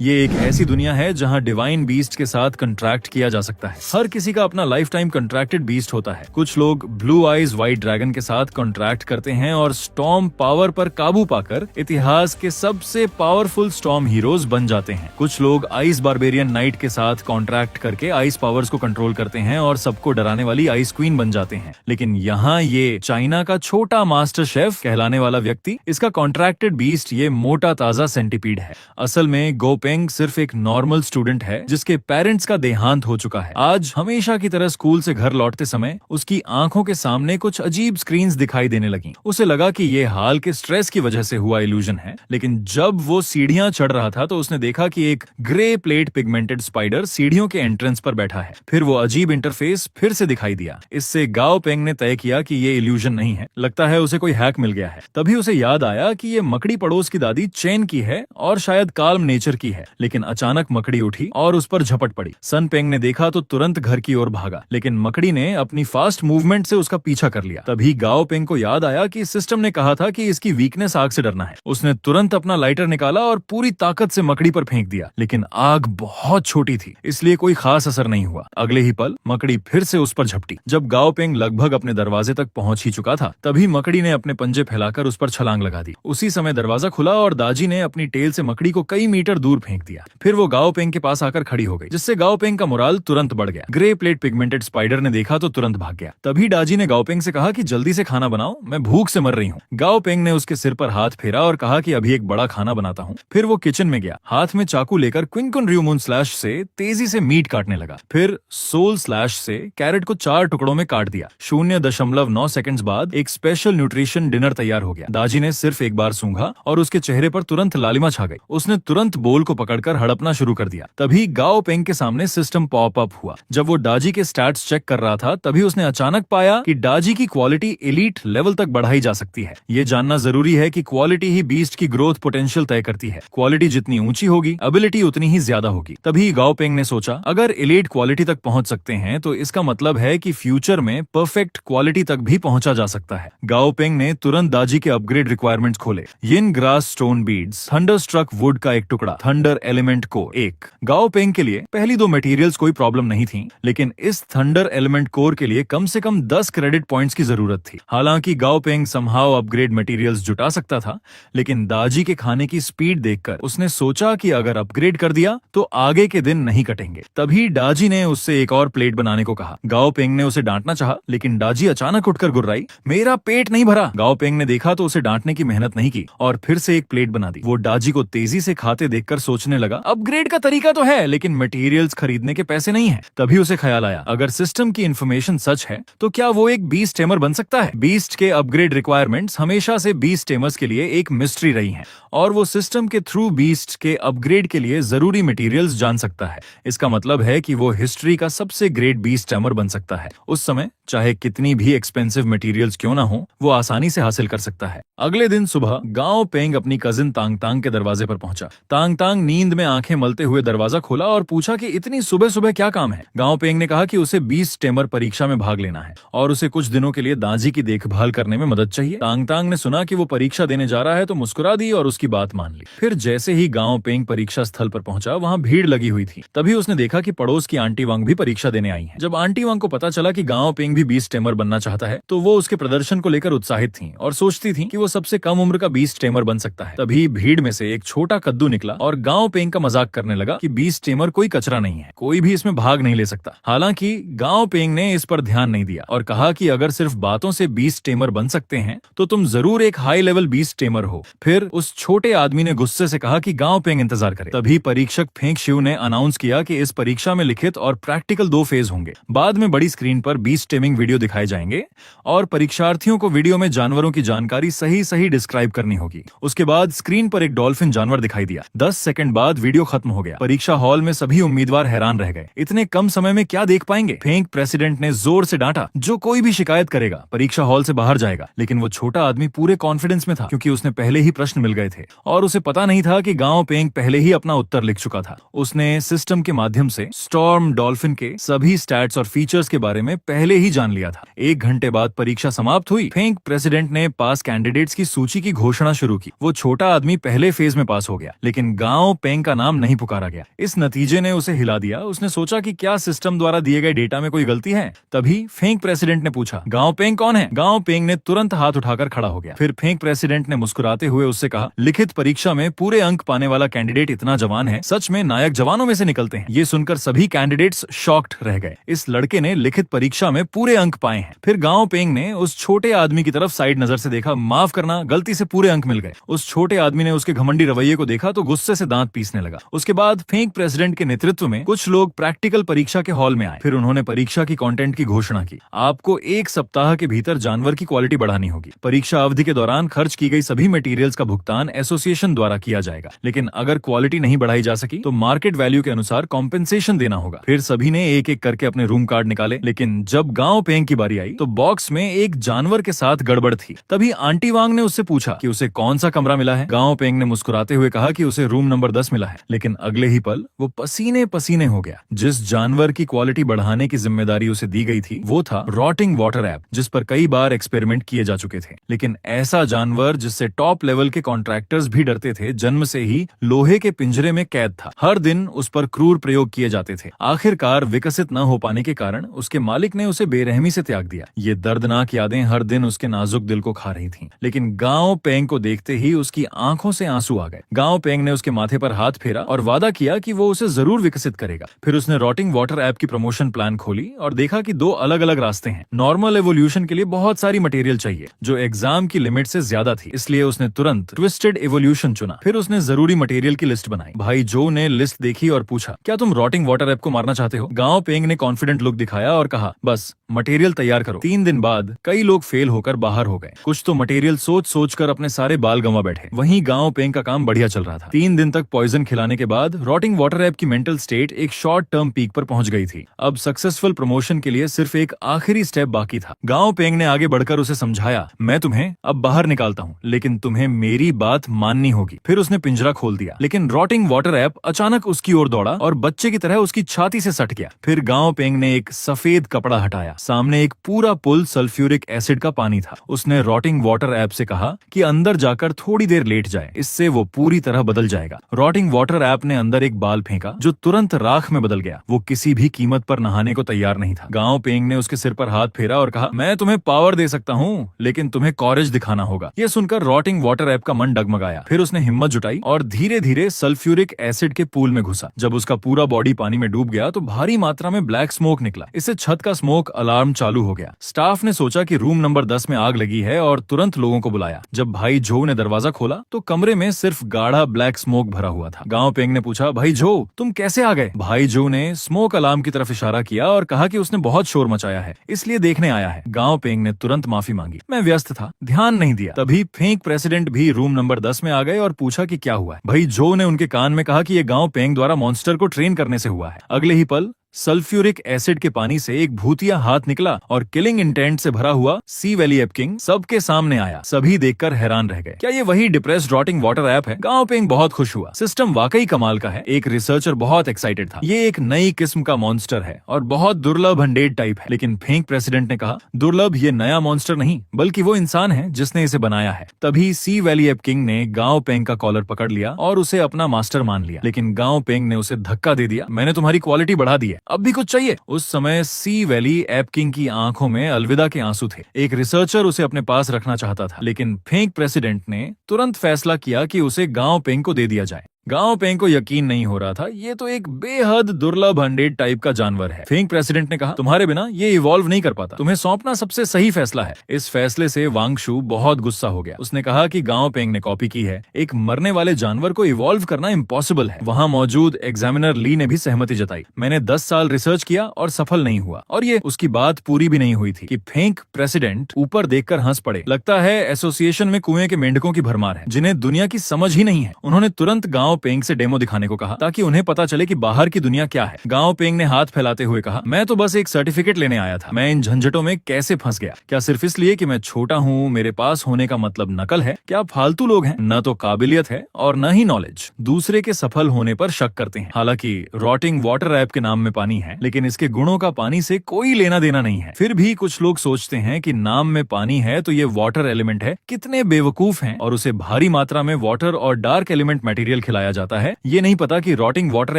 ये एक ऐसी दुनिया है जहाँ डिवाइन बीस्ट के साथ कंट्रैक्ट किया जा सकता है। हर किसी का अपना लाइफ टाइम कंट्रैक्टेड बीस्ट होता है। कुछ लोग ब्लू आइज व्हाइट ड्रैगन के साथ कंट्रैक्ट करते हैं और स्टॉर्म पावर पर काबू पाकर इतिहास के सबसे पावरफुल स्टॉर्म हीरोज बन जाते हैं। कुछ लोग आइस बारबेरियन नाइट के साथ कॉन्ट्रैक्ट करके आइस पावर्स को कंट्रोल करते हैं और सबको डराने वाली आइस क्वीन बन जाते हैं। लेकिन यहाँ ये चाइना का छोटा मास्टर शेफ कहलाने वाला व्यक्ति, इसका कॉन्ट्रैक्टेड बीस्ट ये मोटा ताजा सेंटीपीड है। असल में गोपेंग सिर्फ एक नॉर्मल स्टूडेंट है जिसके पेरेंट्स का देहांत हो चुका है। आज हमेशा की तरह स्कूल से घर लौटते समय उसकी आंखों के सामने कुछ अजीब स्क्रीन्स दिखाई देने लगी। उसे लगा कि ये हाल के स्ट्रेस की वजह से हुआ इल्यूजन है। लेकिन जब वो सीढ़ियां चढ़ रहा था तो उसने देखा कि एक ग्रे प्लेट पिगमेंटेड स्पाइडर सीढ़ियों के एंट्रेंस पर बैठा है। फिर वो अजीब इंटरफेस फिर से दिखाई दिया। इससे गाओ पेंग ने तय किया कि ये इल्यूजन नहीं है, लगता है उसे कोई हैक मिल गया है। तभी उसे याद आया कि ये मकड़ी पड़ोस की दादी चेन की है और शायद काल्म नेचर की है। लेकिन अचानक मकड़ी उठी और उस पर झपट पड़ी। सन पेंग ने देखा तो तुरंत घर की ओर भागा, लेकिन मकड़ी ने अपनी फास्ट मूवमेंट से उसका पीछा कर लिया। तभी गाओ पेंग को याद आया कि सिस्टम ने कहा था कि इसकी वीकनेस आग से डरना है। उसने तुरंत अपना लाइटर निकाला और पूरी ताकत से मकड़ी पर फेंक दिया, लेकिन आग बहुत छोटी थी इसलिए कोई खास असर नहीं हुआ। अगले ही पल मकड़ी फिर से उस पर झपटी। जब गाओ पेंग लगभग अपने दरवाजे तक पहुंच ही चुका था तभी मकड़ी ने अपने पंजे फैलाकर उस पर छलांग लगा दी। उसी समय दरवाजा खुला और दाजी ने अपनी टेल से मकड़ी को कई मीटर दूर फेंक दिया। फिर वो गाओ पेंग के पास आकर खड़ी हो गई, जिससे गाओ पेंग का मोराल तुरंत बढ़ गया। ग्रे प्लेट पिगमेंटेड स्पाइडर ने देखा तो तुरंत भाग गया। तभी दाजी ने गाओ पेंग से कहा कि जल्दी से खाना बनाओ, मैं भूख से मर रही हूँ। गाओ पेंग ने उसके सिर पर हाथ फेरा और कहा कि अभी एक बड़ा खाना बनाता हूँ। फिर वो किचन में गया, हाथ में चाकू लेकर क्विंकुन र्यूमून स्लैश से तेजी से मीट काटने लगा। फिर सोल स्लैश से कैरेट को 4 टुकड़ों में काट दिया। 0.9 सेकंड्स बाद एक स्पेशल न्यूट्रिशन डिनर तैयार हो गया। दाजी ने सिर्फ एक बार सूंघा और उसके चेहरे पर तुरंत लालिमा छा गई। उसने तुरंत बोल को पकड़कर हड़पना शुरू कर दिया। तभी गाओ पेंग के सामने सिस्टम पॉप अप हुआ। जब वो दाजी के स्टैट्स चेक कर रहा था तभी उसने अचानक पाया कि दाजी की क्वालिटी एलीट लेवल तक बढ़ाई जा सकती है। ये जानना जरूरी है कि क्वालिटी ही बीस्ट की ग्रोथ पोटेंशियल तय करती है। क्वालिटी जितनी ऊंची होगी एबिलिटी उतनी ही ज्यादा होगी। तभी गाओ पेंग ने सोचा, अगर एलीट क्वालिटी तक पहुंच सकते हैं तो इसका मतलब है कि फ्यूचर में परफेक्ट क्वालिटी तक भी पहुंचा जा सकता है। गाओ पेंग ने तुरंत दाजी के अपग्रेड रिक्वायरमेंट्स खोले। Yin grass stone beads, thunderstruck wood का एक टुकड़ा, थंडर एलिमेंट कोर एक। गाओ पेंग के लिए पहली 2 मटेरियल्स कोई प्रॉब्लम नहीं थी, लेकिन इस थंडर एलिमेंट कोर के लिए कम से कम 10 क्रेडिट पॉइंट्स की जरूरत थी। हालांकि गाओ पेंग समहाउ अपग्रेड मटेरियल्स जुटा सकता था, लेकिन दाजी के खाने की स्पीड देखकर उसने सोचा कि अगर अपग्रेड कर दिया तो आगे के दिन नहीं कटेंगे। तभी दाजी ने उससे एक और प्लेट बनाने को कहा। गाओ पेंग ने उसे डांटना चाहा, लेकिन दाजी अचानक उठकर गुर्राई, मेरा पेट नहीं भरा। गाओ पेंग ने देखा तो उसे डांटने की मेहनत नहीं की और फिर से एक प्लेट बना दी। वो दाजी को तेजी से खाते देखकर सोचने लगा, अपग्रेड का तरीका तो है लेकिन मटेरियल्स खरीदने के पैसे नहीं है। तभी उसे ख्याल आया, अगर सिस्टम की इन्फॉर्मेशन सच है तो क्या वो एक बीस्ट टेमर बन सकता है। बीस्ट के अपग्रेड रिक्वायरमेंट्स हमेशा से बीस्ट टेमर्स के लिए एक मिस्ट्री रही हैं और वो सिस्टम के थ्रू बीस्ट के अपग्रेड के लिए जरूरी मटेरियल्स जान सकता है। इसका मतलब है कि वो हिस्ट्री का सबसे ग्रेट बीस्ट टेमर बन सकता है। उस समय चाहे कितनी भी एक्सपेंसिव मटेरियल्स क्यों ना हो, वो आसानी से हासिल कर सकता है। अगले दिन सुबह गाओ पेंग अपनी कजिन तांग तांग के दरवाजे पर पहुंचा। तांग तांग नींद में आंखें मलते हुए दरवाजा खोला और पूछा कि इतनी सुबह सुबह क्या काम है। गाओ पेंग ने कहा कि उसे बीस्ट टेमर परीक्षा में भाग लेना है और उसे कुछ दिनों के लिए दाजी की देखभाल करने में मदद चाहिए। तांग तांग ने सुना कि वो परीक्षा देने जा रहा है तो मुस्कुरा दी और उसकी बात मान ली। फिर जैसे ही गाओ पेंग परीक्षा स्थल पर पहुंचा, वहां भीड़ लगी हुई थी। तभी उसने देखा कि पड़ोस की आंटी वांग भी परीक्षा देने आई है। जब आंटी वांग को पता चला कि गाओ पेंग भी बीस्ट टेमर बनना चाहता है तो वो उसके प्रदर्शन को लेकर उत्साहित थी और सोचती थी कि वो सबसे कम उम्र का बीस्ट टेमर बन सकता है। तभी भीड़ में से एक छोटा कद्दू निकला और गाओ पेंग का मजाक करने लगा कि बीस्ट टेमर कोई कचरा नहीं है, कोई भी इसमें भाग नहीं ले सकता। हालांकि गाओ पेंग ने इस पर ध्यान नहीं दिया और कहा कि अगर सिर्फ बातों से बीस्ट टेमर बन सकते हैं तो तुम जरूर एक हाई लेवल बीस्ट टेमर हो। फिर उस छोटे आदमी ने गुस्से से कहा कि गाओ पेंग इंतजार करे। तभी परीक्षक फेंग शिव ने अनाउंस किया कि इस परीक्षा में लिखित और प्रैक्टिकल 2 फेज होंगे। बाद में बड़ी स्क्रीन पर बीस्ट टेमिंग वीडियो दिखाए जाएंगे और परीक्षार्थियों को वीडियो में जानवरों की जानकारी सही सही डिस्क्राइब करनी होगी। उसके बाद स्क्रीन पर एक डॉल्फिन जानवर दिखाई दिया। 10 सेकंड बाद वीडियो खत्म हो गया। परीक्षा हॉल में सभी उम्मीदवार हैरान रह गए, इतने कम समय में क्या देख पाएंगे। फेंग प्रेसिडेंट ने जोर से डांटा, जो कोई भी शिकायत करेगा परीक्षा हॉल से बाहर जाएगा। लेकिन वो छोटा आदमी पूरे कॉन्फिडेंस में था क्योंकि उसने पहले ही प्रश्न मिल गए थे और उसे पता नहीं था कि गाओ पेंग पहले ही अपना उत्तर लिख चुका था। उसने सिस्टम के माध्यम से स्टॉर्म डॉल्फिन के सभी स्टैट्स और फीचर्स के बारे में पहले ही जान लिया था। 1 घंटे बाद परीक्षा समाप्त हुई। फेंग प्रेसिडेंट ने पास कैंडिडेट्स की सूची की घोषणा शुरू की। वो छोटा आदमी पहले फेज में पास हो गया, लेकिन गाओ गांव पेंग का नाम नहीं पुकारा गया। इस नतीजे ने उसे हिला दिया। उसने सोचा कि क्या सिस्टम द्वारा दिए गए डेटा में कोई गलती है। तभी फेंक प्रेसिडेंट ने पूछा, गांव पेंग कौन है? गांव पेंग ने तुरंत हाथ उठाकर खड़ा हो गया। फिर फेंक प्रेसिडेंट ने मुस्कुराते हुए उससे कहा, लिखित परीक्षा में पूरे अंक पाने वाला कैंडिडेट इतना जवान है, सच में नायक जवानों में से निकलते हैं। ये सुनकर सभी कैंडिडेट्स शॉक्ड रह गए। इस लड़के ने लिखित परीक्षा में पूरे अंक पाए हैं। फिर गांव पेंग ने उस छोटे आदमी की तरफ साइड नजर से देखा। माफ करना, गलती से पूरे अंक मिल गए। उस छोटे आदमी ने उसके घमंडी रवैये को देखा तो गुस्से से दांत पीसने लगा। उसके बाद फेंक प्रेसिडेंट के नेतृत्व में कुछ लोग प्रैक्टिकल परीक्षा के हॉल में आए। फिर उन्होंने परीक्षा की कंटेंट की घोषणा की। आपको 1 सप्ताह के भीतर जानवर की क्वालिटी बढ़ानी होगी। परीक्षा अवधि के दौरान खर्च की गई सभी मटेरियल्स का भुगतान एसोसिएशन द्वारा किया जाएगा, लेकिन अगर क्वालिटी नहीं बढ़ाई जा सकी तो मार्केट वैल्यू के अनुसार कॉम्पेंसेशन देना होगा। फिर सभी ने एक एक करके अपने रूम कार्ड निकाले, लेकिन जब गांव पेंग की बारी आई तो बॉक्स में एक जानवर के साथ गड़बड़ थी। तभी आंटी वांग ने उससे पूछा कि उसे कौन सा कमरा मिला है। गांव पेंग ने मुस्कुराते हुए कहा कि उसे रूम नंबर 10 मिला है, लेकिन अगले ही पल वो पसीने पसीने हो गया। जिस जानवर की क्वालिटी बढ़ाने की जिम्मेदारी उसे दी गई थी वो था रॉटिंग वाटर ऐप, जिस पर कई बार एक्सपेरिमेंट किए जा चुके थे। लेकिन ऐसा जानवर जिससे टॉप लेवल के कॉन्ट्रैक्टर्स भी डरते थे, जन्म से ही लोहे के पिंजरे में कैद था। हर दिन उस पर क्रूर प्रयोग किए जाते थे। आखिरकार विकसित न हो पाने के कारण उसके मालिक ने उसे बेरहमी से त्याग दिया। ये दर्दनाक यादें हर दिन उसके नाजुक दिल को खा रही थीं। लेकिन गांव पेंग को देखते ही उसकी आंखों से आंसू आ गए। गांव पेंग ने उसके माथे पर हाथ फेरा और वादा किया कि वो उसे जरूर विकसित करेगा। फिर उसने रॉटिंग वाटर ऐप की प्रमोशन प्लान खोली और देखा कि 2 अलग अलग रास्ते हैं। नॉर्मल एवोल्यूशन के लिए बहुत सारी मटेरियल चाहिए, जो एग्जाम की लिमिट से ज्यादा थी, इसलिए उसने तुरंत ट्विस्टेड एवोल्यूशन चुना। फिर उसने जरूरी मटेरियल की लिस्ट बनाई। भाई जो ने लिस्ट देखी और पूछा, क्या तुम रॉटिंग वाटर ऐप को मारना चाहते हो? गांव पेंग ने कॉन्फिडेंट लुक दिखाया और कहा, बस मटेरियल तैयार करो। 3 दिन बाद कई लोग फेल होकर बाहर हो गए। कुछ तो मटेरियल सोच सोच कर अपने सारे बाल गंवा बैठे। वहीं गांव पेंग का काम बढ़िया चल रहा था। 3 दिन तक पॉइजन खिलाने के बाद रॉटिंग वाटर ऐप की मेंटल स्टेट एक शॉर्ट टर्म पीक पर पहुंच गई थी। अब सक्सेसफुल प्रमोशन के लिए सिर्फ एक आखिरी स्टेप बाकी था। गांव पेंग ने आगे बढ़कर उसे समझाया, मैं तुम्हें अब बाहर निकालता हूँ, लेकिन तुम्हें मेरी बात माननी होगी। फिर उसने पिंजरा खोल दिया, लेकिन रॉटिंग वाटर ऐप अचानक उसकी ओर दौड़ा और बच्चे की तरह उसकी छाती से सट गया। फिर गांव पेंग ने एक सफेद कपड़ा हटाया। सामने एक पूरा पुल सल्फ्यूरिक एसिड का पानी था। उसने रॉटिंग वाटर ऐप से कहा कि अंदर जाकर थोड़ी देर लेट जाए, इससे वो पूरी तरह बदल जाएगा। रॉटिंग वाटर ऐप ने अंदर एक बाल फेंका जो तुरंत राख में बदल गया। वो किसी भी कीमत पर नहाने को तैयार नहीं था। गांव पेंग ने उसके सिर पर हाथ फेरा और कहा, मैं तुम्हें पावर दे सकता हूँ, लेकिन तुम्हें कॉरेज दिखाना होगा। ये सुनकर रॉटिंग वाटर ऐप का मन डगमगाया। फिर उसने हिम्मत जुटाई और धीरे धीरे सल्फ्यूरिक एसिड के पूल में घुसा। जब उसका पूरा बॉडी पानी में डूब गया तो भारी मात्रा में ब्लैक स्मोक निकला। इससे छत का स्मोक अलार्म चालू हो गया। स्टाफ ने सोचा कि रूम नंबर 10 में आग लगी है और तुरंत लोगों को बुलाया। जब भाई जो ने दरवाजा खोला तो कमरे में सिर्फ गाढ़ा ब्लैक स्मोक भरा हुआ था। गांव पेंग ने पूछा, भाई जो तुम कैसे आ गए? भाई जो ने स्मोक अलार्म की तरफ इशारा किया और कहा कि उसने बहुत शोर मचाया है, इसलिए देखने आया है। गांव पेंग ने तुरंत माफी मांगी, मैं व्यस्त था, ध्यान नहीं दिया। तभी फेंक प्रेसिडेंट भी रूम नंबर 10 में आ गए और पूछा कि क्या हुआ है। भाई जो ने उनके कान में कहा कि ये गांव पेंग द्वारा मॉन्स्टर को ट्रेन करने से हुआ है। अगले ही पल सल्फ्यूरिक एसिड के पानी से एक भूतिया हाथ निकला और किलिंग इंटेंट से भरा हुआ सी वैली ऐप किंग सबके सामने आया। सभी देखकर हैरान रह गए। क्या ये वही डिप्रेस्ड रॉटिंग वाटर ऐप है? गांव पेंग बहुत खुश हुआ। सिस्टम वाकई कमाल का है। एक रिसर्चर बहुत एक्साइटेड था। ये एक नई किस्म का मॉन्स्टर है और बहुत दुर्लभ अनडेड टाइप है। लेकिन फेंक प्रेसिडेंट ने कहा, दुर्लभ ये नया मॉन्स्टर नहीं, बल्कि वो इंसान है जिसने इसे बनाया है। तभी सी वैली ऐप किंग ने गांव पेंग का कॉलर पकड़ लिया और उसे अपना मास्टर मान लिया। लेकिन गांव पेंग ने उसे धक्का दे दिया, मैंने तुम्हारी क्वालिटी बढ़ा दी है, अब भी कुछ चाहिए? उस समय सी वैली ऐप किंग की आंखों में अलविदा के आंसू थे। एक रिसर्चर उसे अपने पास रखना चाहता था, लेकिन फेंक प्रेसिडेंट ने तुरंत फैसला किया कि उसे गांव पेंग को दे दिया जाए। गांव पेंग को यकीन नहीं हो रहा था, ये तो एक बेहद दुर्लभ अनडेड टाइप का जानवर है। फेंक प्रेसिडेंट ने कहा, तुम्हारे बिना ये इवॉल्व नहीं कर पाता, तुम्हें सौंपना सबसे सही फैसला है। इस फैसले से वांगशु बहुत गुस्सा हो गया। उसने कहा कि गांव पेंग ने कॉपी की है, एक मरने वाले जानवर को इवॉल्व करना इम्पॉसिबल है। वहां मौजूद एग्जामिनर ली ने भी सहमति जताई। मैंने 10 साल रिसर्च किया और सफल नहीं हुआ। और ये उसकी बात पूरी भी नहीं हुई थी कि फेंक प्रेसिडेंट ऊपर देखकर हंस पड़े। लगता है एसोसिएशन में कुएं के मेंढकों की भरमार है, जिन्हें दुनिया की समझ ही नहीं है। उन्होंने तुरंत गांव पेंग से डेमो दिखाने को कहा ताकि उन्हें पता चले कि बाहर की दुनिया क्या है। गांव पेंग ने हाथ फैलाते हुए कहा, मैं तो बस एक सर्टिफिकेट लेने आया था। मैं इन झंझटों में कैसे फंस गया? क्या सिर्फ इसलिए कि मैं छोटा हूँ, मेरे पास होने का मतलब नकल है? क्या फालतू लोग हैं? न तो काबिलियत है और न ही नॉलेज। दूसरे के सफल होने पर शक करते हैं। हालांकि रॉटिंग वाटर ऐप के नाम में पानी है, लेकिन इसके गुणों का पानी से कोई लेना देना नहीं है। फिर भी कुछ लोग सोचते हैं कि नाम में पानी है तो ये वाटर एलिमेंट है। कितने बेवकूफ हैं और उसे भारी मात्रा में वाटर और डार्क एलिमेंट मटेरियल खिलाया लाया जाता है, ये नहीं पता कि रॉटिंग वाटर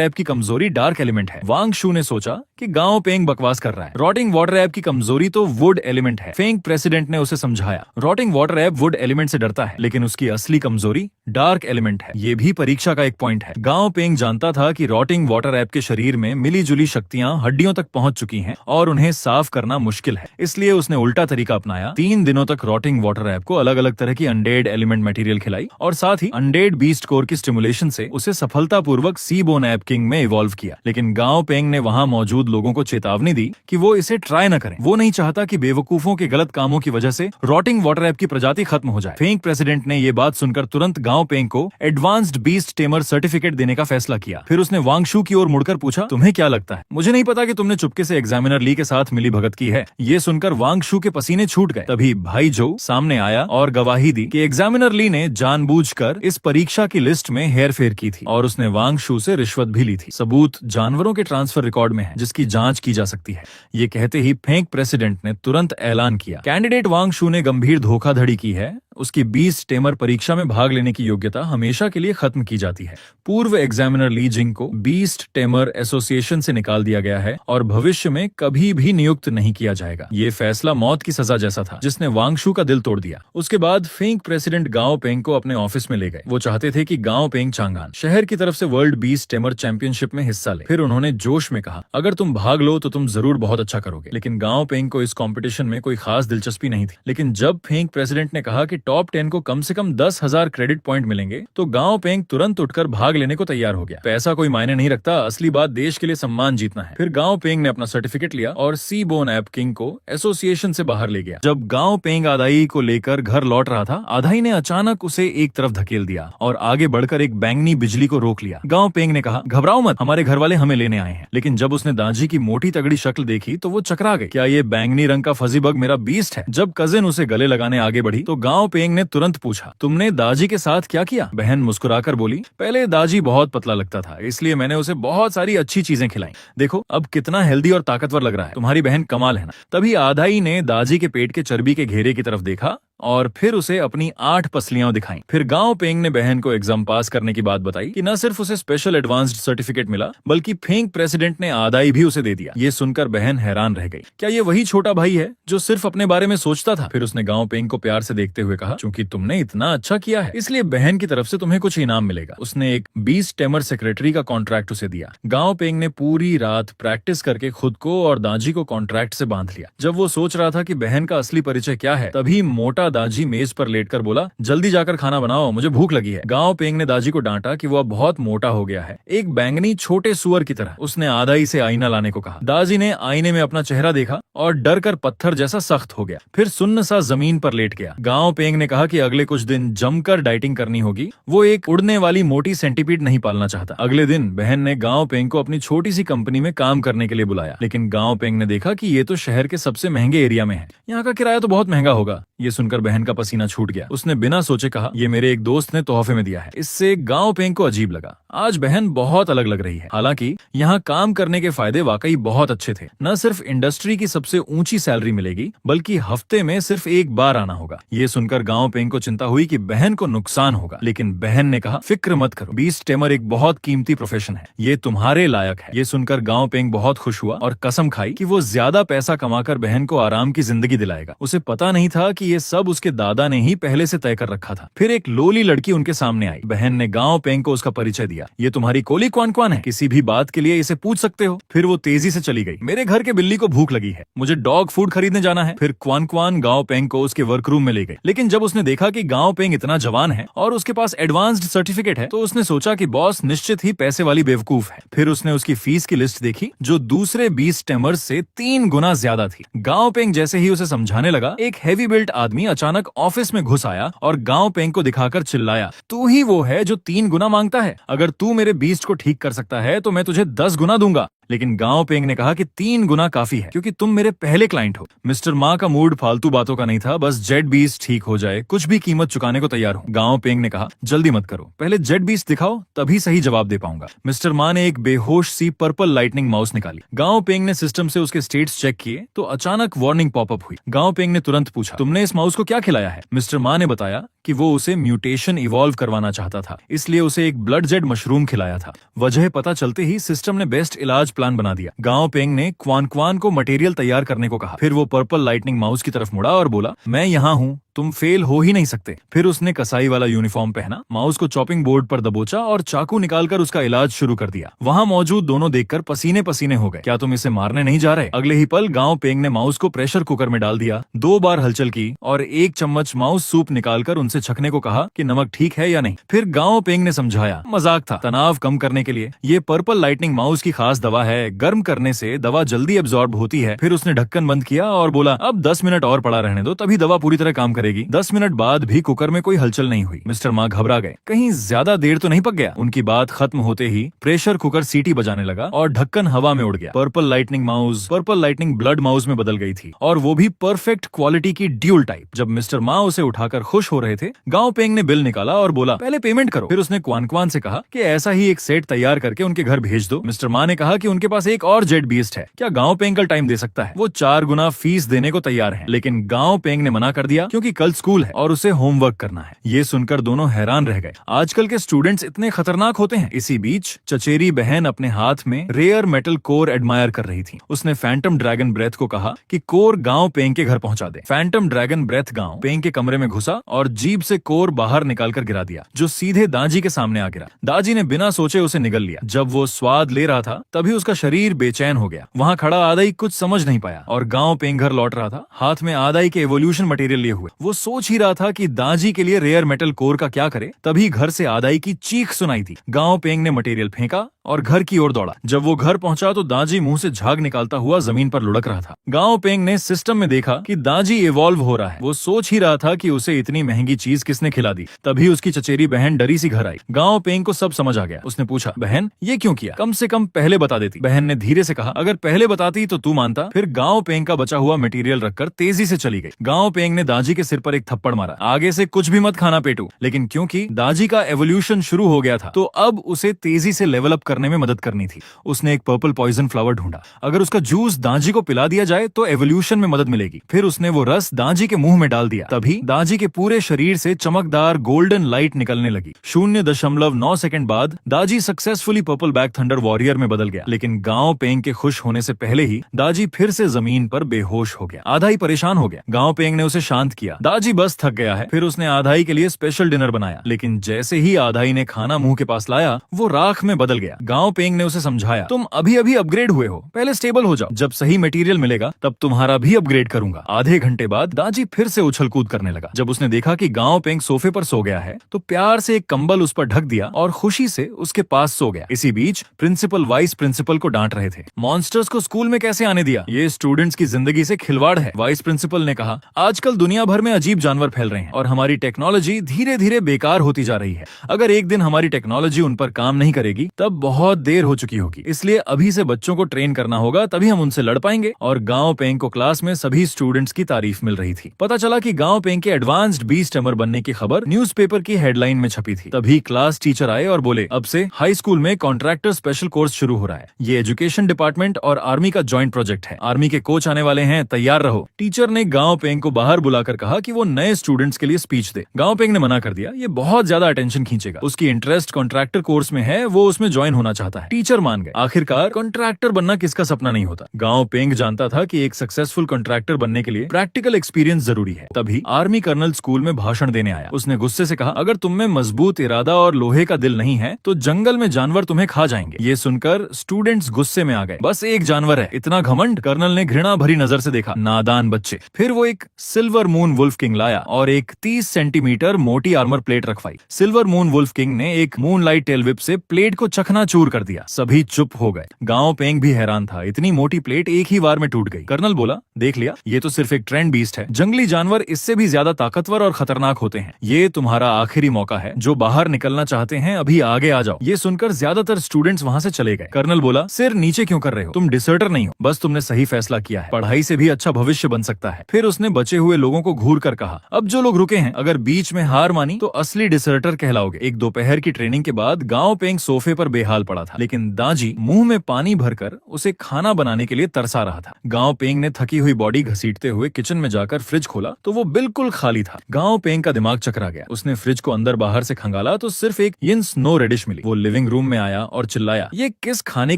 ऐप की कमजोरी डार्क एलिमेंट है। वांग शू ने सोचा कि गांव पेंग बकवास कर रहा है, रॉटिंग वाटर ऐप की कमजोरी तो वुड एलिमेंट है। फेंग प्रेसिडेंट ने उसे समझाया, rotting water app would element से डरता है, लेकिन उसकी असली कमजोरी डार्क एलिमेंट है। ये भी परीक्षा का एक पॉइंट है। गांव पेंग जानता था कि रॉटिंग वाटर ऐप के शरीर में मिली जुली शक्तियां हड्डियों तक पहुंच चुकी हैं और उन्हें साफ करना मुश्किल है। इसलिए उसने उल्टा तरीका अपनाया। 3 दिनों तक रॉटिंग वाटर ऐप को अलग अलग तरह की अनडेड एलिमेंट मटेरियल खिलाई और साथ ही अनडेड बीस्ट कोर की स्टिमुलेशन से उसे सफलतापूर्वक सी बोन ऐप किंग में इवॉल्व किया। लेकिन गांव पेंग ने वहां मौजूद लोगों को चेतावनी दी कि वो इसे ट्राई न करें। वो नहीं चाहता कि बेवकूफों के गलत कामों की वजह से रॉटिंग वाटर ऐप की प्रजाति खत्म हो जाए। फेंग प्रेसिडेंट ने ये बात सुनकर तुरंत गांव पेंग को एडवांस्ड बीस्ट टेमर सर्टिफिकेट देने का फैसला किया। फिर उसने वांग शू की ओर मुड़कर पूछा, तुम्हें क्या लगता है? मुझे नहीं पता कि तुमने चुपके से एग्जामिनर ली के साथ मिली भगत की है। ये सुनकर वांग शू के पसीने छूट गए। तभी भाई जो सामने आया और गवाही दी कि एग्जामिनर ली ने जानबूझकर इस परीक्षा की लिस्ट में हेरफेर की थी और उसने वांग शू से रिश्वत भी ली थी। सबूत जानवरों के ट्रांसफर रिकॉर्ड में है, जिसकी जांच की जा सकती है। ये कहते ही फेंग प्रेसिडेंट ने तुरंत ऐलान किया, कैंडिडेट वांग शू ने गंभीर धोखाधड़ी की है। उसकी 20 टेमर परीक्षा में भाग लेने की योग्यता हमेशा के लिए खत्म की जाती है। पूर्व एग्जामिनर ली जिंग को 20 टेमर एसोसिएशन से निकाल दिया गया है और भविष्य में कभी भी नियुक्त नहीं किया जाएगा। ये फैसला मौत की सजा जैसा था, जिसने वांग शू का दिल तोड़ दिया। उसके बाद फेंग प्रेसिडेंट गाओ पेंग को अपने ऑफिस में ले गए। वो चाहते थे कि गाओ पेंग चांगान शहर की तरफ से वर्ल्ड 20 टेमर चैंपियनशिप में हिस्सा ले। फिर उन्होंने जोश में कहा, अगर तुम भाग लो तो तुम जरूर बहुत अच्छा करोगे। लेकिन गाओ पेंग को इस कॉम्पिटिशन में कोई खास दिलचस्पी नहीं थी। लेकिन जब फेंग प्रेसिडेंट ने कहा कि टॉप 10 को कम से कम 10,000 क्रेडिट पॉइंट मिलेंगे, तो गांव पेंग तुरंत उठकर भाग लेने को तैयार हो गया। पैसा कोई मायने नहीं रखता, असली बात देश के लिए सम्मान जीतना है। फिर गांव पेंग ने अपना सर्टिफिकेट लिया और सी बोन ऐप किंग को एसोसिएशन से बाहर ले गया। जब गांव पेंग आदाई को लेकर घर लौट रहा था, आदाई ने अचानक उसे एक तरफ धकेल दिया और आगे बढ़कर एक बैंगनी बिजली को रोक लिया। गांव पेंग ने कहा, घबराओ मत, हमारे घर वाले हमें लेने आए हैं। लेकिन जब उसने दाजी की मोटी तगड़ी शक्ल देखी तो वो चकरा गई। क्या ये बैंगनी रंग का फजी बग मेरा बीस्ट है? जब कजिन उसे गले लगाने आगे बढ़ी तो गांव पेंग ने तुरंत पूछा, तुमने दाजी के साथ क्या किया? बहन मुस्कुराकर बोली, पहले दाजी बहुत पतला लगता था, इसलिए मैंने उसे बहुत सारी अच्छी चीजें खिलाई। देखो अब कितना हेल्दी और ताकतवर लग रहा है। तुम्हारी बहन कमाल है ना। तभी आदाई ने दाजी के पेट के चर्बी के घेरे की तरफ देखा और फिर उसे अपनी 8 पसलियां दिखाई। फिर गांव पेंग ने बहन को एग्जाम पास करने की बात बताई कि न सिर्फ उसे स्पेशल एडवांस्ड सर्टिफिकेट मिला, बल्कि फेंग प्रेसिडेंट ने आदाई भी उसे दे दिया। ये सुनकर बहन हैरान रह गई। क्या ये वही छोटा भाई है जो सिर्फ अपने बारे में सोचता था? फिर उसने गांव पेंग को प्यार से देखते हुए कहा, क्योंकि तुमने इतना अच्छा किया है, इसलिए बहन की तरफ से तुम्हें कुछ इनाम मिलेगा। उसने एक 20 टेमर सेक्रेटरी का कॉन्ट्रैक्ट उसे दिया। गांव पेंग ने पूरी रात प्रैक्टिस करके खुद को और दाजी को कॉन्ट्रैक्ट से बांध लिया। जब वो सोच रहा था कि बहन का असली परिचय क्या है, तभी मोटा दाजी मेज पर लेटकर बोला, जल्दी जाकर खाना बनाओ, मुझे भूख लगी है। गांव पेंग ने दाजी को डांटा कि वो अब बहुत मोटा हो गया है, एक बैंगनी छोटे सुअर की तरह। उसने आदाई से आईना लाने को कहा। दाजी ने आईने में अपना चेहरा देखा और डर कर पत्थर जैसा सख्त हो गया। फिर सुन्न सा जमीन पर लेट गया। गांव पेंग ने कहा कि अगले कुछ दिन जमकर डाइटिंग करनी होगी। वो एक उड़ने वाली मोटी सेंटीपीड नहीं पालना चाहता। अगले दिन बहन ने गांव पेंग को अपनी छोटी सी कंपनी में काम करने के लिए बुलाया। लेकिन गांव पेंग ने देखा कि ये तो शहर के सबसे महंगे एरिया में है, यहाँ का किराया तो बहुत महंगा होगा। ये सुनकर बहन का पसीना छूट गया। उसने बिना सोचे कहा, ये मेरे एक दोस्त ने तोहफे में दिया है। इससे गांव पेंग को अजीब लगा। आज बहन बहुत अलग लग रही है। हालांकि यहाँ काम करने के फायदे वाकई बहुत अच्छे थे। न सिर्फ इंडस्ट्री की सबसे ऊंची सैलरी मिलेगी, बल्कि हफ्ते में सिर्फ एक बार आना होगा। ये सुनकर गांव पेंग को चिंता हुई कि बहन को नुकसान होगा। लेकिन बहन ने कहा, फिक्र मत करो, 20 टेमर एक बहुत कीमती प्रोफेशन है, ये तुम्हारे लायक है। ये सुनकर गांव पेंग बहुत खुश हुआ और कसम खाई कि वो ज्यादा पैसा कमाकर बहन को आराम की जिंदगी दिलाएगा। उसे पता नहीं था कि ये सब उसके दादा ने ही पहले से तय कर रखा था। फिर एक लोली लड़की उनके सामने आई। बहन ने गांव पेंग को उसका परिचय दिया। ये तुम्हारी कोली क्वान क्वान है, किसी भी बात के लिए इसे पूछ सकते हो। फिर वो तेजी से चली गई। मेरे घर के बिल्ली को भूख लगी है, मुझे डॉग फूड खरीदने जाना है। फिर क्वान क्वान गांव पेंग को उसके वर्करूम में ले गई। लेकिन जब उसने देखा कि गांव पेंग इतना जवान है और उसके पास एडवांस्ड सर्टिफिकेट है, तो उसने सोचा कि बॉस निश्चित ही पैसे वाली बेवकूफ है। फिर उसने उसकी फीस की लिस्ट देखी, जो दूसरे 20 टेमर्स से 3 गुना ज्यादा थी। गांव पेंग जैसे ही उसे समझाने लगा, एक हैवी बिल्ट आदमी अचानक ऑफिस में घुस आया और गांव पेंग को दिखाकर चिल्लाया, तू ही वो है जो 3 गुना मांगता है। अगर तू मेरे बीस्ट को ठीक कर सकता है तो मैं तुझे 10 गुना दूंगा। लेकिन गांव पेंग ने कहा कि 3 गुना काफी है क्योंकि तुम मेरे पहले क्लाइंट हो। मिस्टर मा का मूड फालतू बातों का नहीं था, बस जेड बीस्ट ठीक हो जाए, कुछ भी कीमत चुकाने को तैयार हूँ। गांव पेंग ने कहा जल्दी मत करो, पहले जेड बीस्ट दिखाओ तभी सही जवाब दे पाऊंगा। मिस्टर मा ने एक बेहोश सी पर्पल लाइटनिंग माउस निकाली। गांव पेंग ने सिस्टम से उसके स्टेट्स चेक किए तो अचानक वार्निंग पॉपअप हुई। गांव पेंग ने तुरंत पूछा तुमने इस माउस को क्या खिलाया है? मिस्टर मा ने बताया कि वो उसे म्यूटेशन इवॉल्व करवाना चाहता था, इसलिए उसे एक ब्लड जेड मशरूम खिलाया था। वजह पता चलते ही सिस्टम ने बेस्ट इलाज प्लान बना दिया। गांव पेंग ने क्वान क्वान को मटेरियल तैयार करने को कहा। फिर वो पर्पल लाइटनिंग माउस की तरफ मुड़ा और बोला मैं यहाँ हूँ, तुम फेल हो ही नहीं सकते। फिर उसने कसाई वाला यूनिफॉर्म पहना, माउस को चॉपिंग बोर्ड पर दबोचा और चाकू निकालकर उसका इलाज शुरू कर दिया। वहां मौजूद दोनों देखकर पसीने पसीने हो गए। क्या तुम इसे मारने नहीं जा रहे? अगले ही पल गांव पेंग ने माउस को प्रेशर कुकर में डाल दिया, 2 बार हलचल की और 1 चम्मच माउस सूप निकालकर उनसे छकने को कहा कि नमक ठीक है या नहीं। फिर गांव पेंग ने समझाया मजाक था, तनाव कम करने के लिए। ये पर्पल लाइटनिंग माउस की खास दवा है, गर्म करने से दवा जल्दी एब्जॉर्ब होती है। फिर उसने ढक्कन बंद किया और बोला अब 10 मिनट और पड़ा रहने दो, तभी दवा पूरी तरह काम करेगी। 10 मिनट बाद भी कुकर में कोई हलचल नहीं हुई। मिस्टर मा घबरा गए, कहीं ज्यादा देर तो नहीं पक गया। उनकी बात खत्म होते ही प्रेशर कुकर सीटी बजाने लगा और ढक्कन हवा में उड़ गया। Purple lightning mouse purple lightning blood mouse में बदल गई थी, और वो भी परफेक्ट क्वालिटी की ड्यूल टाइप। जब मिस्टर मा उसे उठाकर खुश हो रहे थे, गांव पेंग ने बिल निकाला और बोला पहले पेमेंट करो। फिर उसने क्वान क्वान से कहा कि ऐसा ही एक सेट तैयार करके उनके घर भेज दो। मिस्टर मा ने कहा कि उनके पास एक और जेड बीस्ट है, क्या गांव पेंग कल टाइम दे सकता है? वो 4 गुना फीस देने को तैयार है, लेकिन गांव पेंग ने मना कर दिया क्योंकि कल स्कूल है और उसे होमवर्क करना है। ये सुनकर दोनों हैरान रह गए, आजकल के स्टूडेंट्स इतने खतरनाक होते हैं। इसी बीच चचेरी बहन अपने हाथ में रेयर मेटल कोर एडमायर कर रही थी। उसने फैंटम ड्रैगन ब्रेथ को कहा कि कोर गांव पेंग के घर पहुंचा दे। फैंटम ड्रैगन ब्रेथ गांव पेंग के कमरे में घुसा और जीभ से कोर बाहर निकालकर गिरा दिया, जो सीधे दाजी के सामने आ गिरा। दाजी ने बिना सोचे उसे निगल लिया। जब वो स्वाद ले रहा था तभी उसका शरीर बेचैन हो गया। वहां खड़ा आदाई कुछ समझ नहीं पाया और गांव पेंग घर लौट रहा था, हाथ में आदाई के एवोल्यूशन मटेरियल लिए हुए। वो सोच ही रहा था कि दाजी के लिए रेयर मेटल कोर का क्या करे, तभी घर से आदाई की चीख सुनाई थी। गांव पेंग ने मटेरियल फेंका और घर की ओर दौड़ा। जब वो घर पहुंचा तो दाजी मुंह से झाग निकालता हुआ जमीन पर लुढ़क रहा था। गांव पेंग ने सिस्टम में देखा कि दाजी इवॉल्व हो रहा है। वो सोच ही रहा था कि उसे इतनी महंगी चीज किसने खिला दी। तभी उसकी चचेरी बहन डरी सी घर आई। गांव पेंग को सब समझ आ गया। उसने पूछा बहन ये क्यों किया, कम से कम पहले बता देती। बहन ने धीरे से कहा अगर पहले बताती तो तू मानता। फिर गांव पेंग का बचा हुआ मटेरियल रखकर तेजी से चली गई। गांव पेंग ने दाजी के सिर पर एक थप्पड़ मारा, आगे से कुछ भी मत खाना पेटू। लेकिन क्योंकि दाजी का एवोल्यूशन शुरू हो गया था तो अब उसे तेजी से लेवल अप करने में मदद करनी थी। उसने एक पर्पल पॉइजन फ्लावर ढूंढा, अगर उसका जूस दाजी को पिला दिया जाए तो एवोल्यूशन में मदद मिलेगी। फिर उसने वो रस दाजी के मुंह में डाल दिया, तभी दाजी के पूरे शरीर से चमकदार गोल्डन लाइट निकलने लगी। 0.9 सेकंड बाद दाजी successfully purple back thunder warrior में बदल गया। लेकिन गांव पेंग के खुश होने से पहले ही दाजी फिर से जमीन पर बेहोश हो गया। आधाई परेशान हो गया। गांव पेंग ने उसे शांत किया, दाजी बस थक गया है। फिर उसने आधाई के लिए स्पेशल डिनर बनाया, लेकिन जैसे ही आधाई ने खाना मुंह के पास लाया वो राख में बदल गया। गांव पेंग ने उसे समझाया तुम अभी अभी अपग्रेड हुए हो, पहले स्टेबल हो जाओ, जब सही मटेरियल मिलेगा तब तुम्हारा भी अपग्रेड करूंगा। आधे घंटे बाद दाजी फिर से उछल कूद करने लगा। जब उसने देखा कि गांव पेंग सोफे पर सो गया है तो प्यार से एक कंबल उस पर ढक दिया और खुशी से उसके पास सो गया। इसी बीच प्रिंसिपल वाइस प्रिंसिपल को डांट रहे थे, मॉन्स्टर्स को स्कूल में कैसे आने दिया, ये स्टूडेंट्स की जिंदगी से खिलवाड़ है। वाइस प्रिंसिपल ने कहा आजकल दुनिया भर में अजीब जानवर फैल रहे हैं और हमारी टेक्नोलॉजी धीरे धीरे बेकार होती जा रही है। अगर एक दिन हमारी टेक्नोलॉजी उन पर काम नहीं करेगी तब बहुत देर हो चुकी होगी, इसलिए अभी से बच्चों को ट्रेन करना होगा, तभी हम उनसे लड़ पाएंगे। और गांव पेंग को क्लास में सभी स्टूडेंट्स की तारीफ मिल रही थी। पता चला कि गांव पेंग के एडवांस्ड बीस्ट टमर बनने की खबर न्यूज़पेपर की हेडलाइन में छपी थी। तभी क्लास टीचर आए और बोले अब से हाई स्कूल में कॉन्ट्रैक्टर स्पेशल कोर्स शुरू हो रहा है। ये एजुकेशन डिपार्टमेंट और आर्मी का जॉइंट प्रोजेक्ट है। आर्मी के कोच आने वाले हैं, तैयार रहो। टीचर ने गांव पेंग को बाहर बुलाकर कहा कि वो नए स्टूडेंट्स के लिए स्पीच दे। गांव पेंग ने मना कर दिया, ये बहुत ज्यादा अटेंशन खींचेगा। उसकी इंटरेस्ट कॉन्ट्रैक्टर कोर्स में है, वो उसमें ज्वाइन होना चाहता है। टीचर मान गए। आखिरकार कॉन्ट्रैक्टर बनना किसका सपना नहीं होता। गांव पेंग जानता था कि एक सक्सेसफुल कॉन्ट्रैक्टर बनने के लिए प्रैक्टिकल एक्सपीरियंस जरूरी है। तभी आर्मी कर्नल स्कूल में भाषण देने आया। उसने गुस्से से कहा अगर तुम में मजबूत इरादा और लोहे का दिल नहीं है तो जंगल में जानवर तुम्हें खा जाएंगे। ये सुनकर स्टूडेंट्स गुस्से में आ गए। बस एक जानवर है, इतना घमंड। कर्नल ने घृणा भरी नजर से देखा, नादान बच्चे। फिर वो एक सिल्वर मून वुल्फ किंग लाया और एक 30 सेंटीमीटर मोटी आर्मर प्लेट रखवाई। सिल्वर मून वुल्फ किंग ने एक मून लाइट टेल विप से प्लेट को चकनाचूर चूर कर दिया। सभी चुप हो गए। गांव पेंग भी हैरान था, इतनी मोटी प्लेट एक ही बार में टूट गई। कर्नल बोला, देख लिया, ये तो सिर्फ एक ट्रेंड बीस्ट है। जंगली जानवर इससे भी ज्यादा ताकतवर और खतरनाक होते हैं। ये तुम्हारा आखिरी मौका है। जो बाहर निकलना चाहते हैं अभी आगे आ जाओ। ये सुनकर ज्यादातर स्टूडेंट्स वहां से चले गए। कर्नल बोला, सिर नीचे क्यों कर रहे हो? तुम डिसर्टर नहीं हो, बस तुमने सही फैसला किया है। पढ़ाई से भी अच्छा भविष्य बन सकता है। फिर उसने बचे हुए लोगों को घूर कर कहा, अब जो लोग रुके हैं, अगर बीच में हार मानी तो असली डिसर्टर कहलाओगे। एक दोपहर की ट्रेनिंग के बाद गांव पेंग सोफे पर बेहाल पड़ा था, लेकिन दाजी मुंह में पानी भरकर उसे खाना बनाने के लिए तरसा रहा था। गांव पेंग ने थकी हुई बॉडी घसीटते हुए किचन में जाकर फ्रिज खोला तो वो बिल्कुल खाली था। गांव पेंग का दिमाग चकरा गया। उसने फ्रिज को अंदर बाहर से खंगाला तो सिर्फ एक यिन स्नो रेडिश मिली। वो लिविंग रूम में आया और चिल्लाया, ये किस खाने